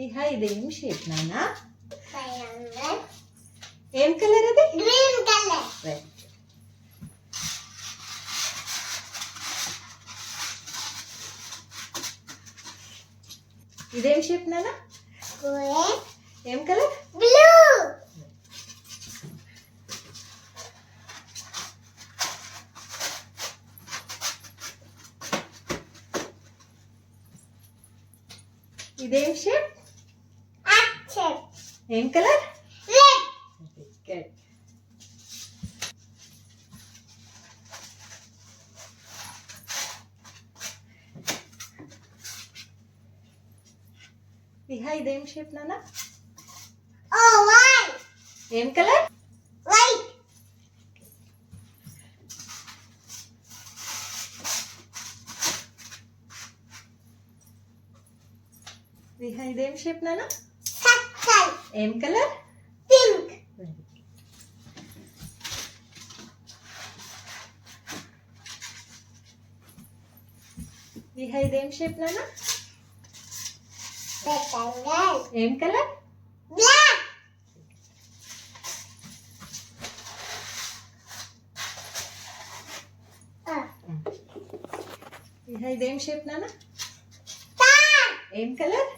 ఇదేం షేప్ నాన్న? ఏం కలర్ అది? Green colour. రైట్. ఇదేం షేప్ నాన్న? ఏం కలర్? బ్లూ. ఇదేం షేప్? యాక్షన్. ఏం కలర్? రెడ్. గుడ్. ఇదేం షేప్ నాన్న? వైట్. ఏం కలర్? వైట్. ఇదేం షేప్ నాన్న? సర్కిల్. ఏం కలర్? పింక్. ఇదేం షేప్ నాన్న? రెక్టాంగిల్. ఏం కలర్? బ్లాక్. ఇదేం షేప్ నాన్న? స్టార్. ఏం కలర్?